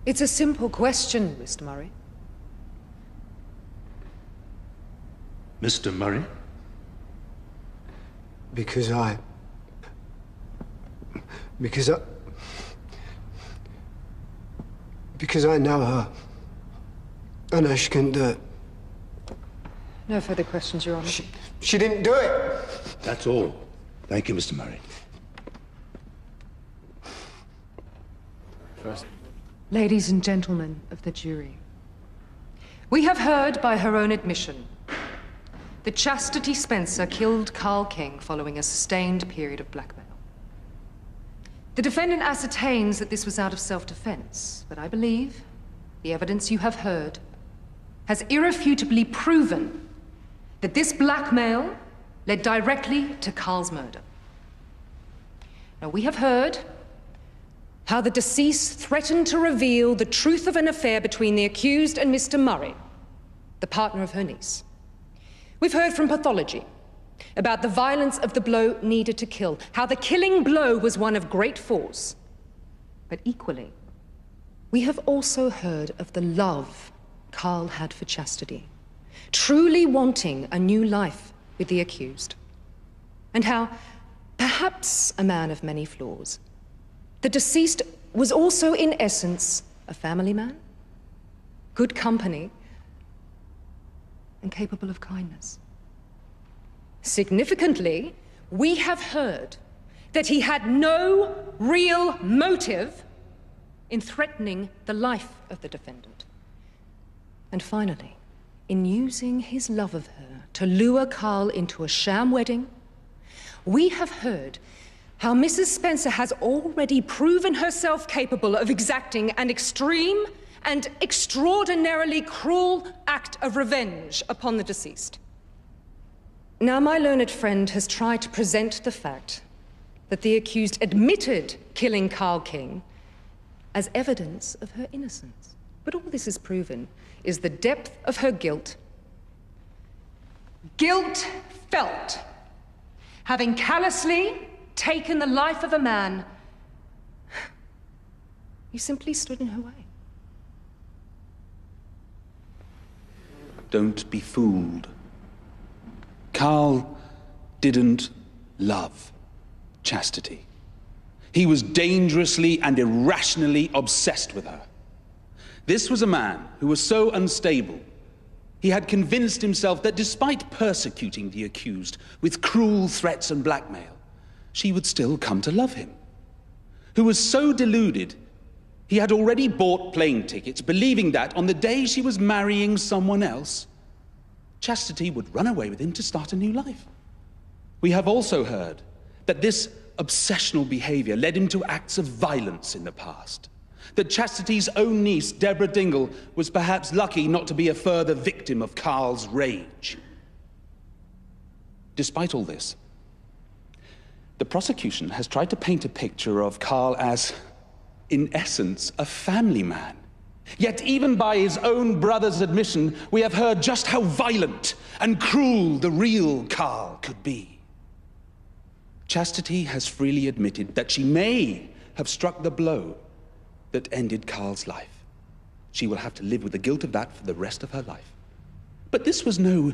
It's a simple question, Mr. Murray. Mr. Murray? Because I know her. I know she couldn't do it. No further questions, Your Honor. She didn't do it! That's all. Thank you, Mr. Murray. First. Ladies and gentlemen of the jury, we have heard by her own admission that Chastity Spencer killed Carl King following a sustained period of blackmail. The defendant ascertains that this was out of self-defense, but I believe the evidence you have heard has irrefutably proven that this blackmail led directly to Carl's murder. Now, we have heard how the deceased threatened to reveal the truth of an affair between the accused and Mr. Murray, the partner of her niece. We've heard from pathology about the violence of the blow needed to kill, how the killing blow was one of great force. But equally, we have also heard of the love Carl had for Chastity, truly wanting a new life with the accused, and how, perhaps a man of many flaws, the deceased was also, in essence, a family man, good company, and capable of kindness. Significantly, we have heard that he had no real motive in threatening the life of the defendant. And finally, in using his love of her to lure Carl into a sham wedding, we have heard how Mrs. Spencer has already proven herself capable of exacting an extreme and extraordinarily cruel act of revenge upon the deceased. Now, my learned friend has tried to present the fact that the accused admitted killing Carl King as evidence of her innocence. But all this is proven is the depth of her guilt. Guilt felt, having callously taken the life of a man who simply stood in her way. Don't be fooled. Carl didn't love Chastity. He was dangerously and irrationally obsessed with her. This was a man who was so unstable, he had convinced himself that despite persecuting the accused with cruel threats and blackmail, she would still come to love him. Who was so deluded, he had already bought plane tickets, believing that on the day she was marrying someone else, Chastity would run away with him to start a new life. We have also heard that this obsessional behavior led him to acts of violence in the past. That Chastity's own niece, Deborah Dingle, was perhaps lucky not to be a further victim of Carl's rage. Despite all this, the prosecution has tried to paint a picture of Carl as, in essence, a family man. Yet even by his own brother's admission, we have heard just how violent and cruel the real Carl could be. Chastity has freely admitted that she may have struck the blow that ended Carl's life. She will have to live with the guilt of that for the rest of her life. But this was no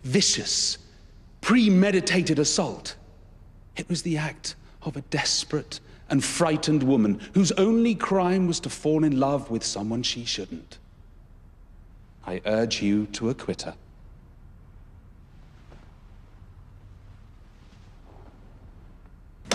vicious, premeditated assault. It was the act of a desperate and frightened woman whose only crime was to fall in love with someone she shouldn't. I urge you to acquit her.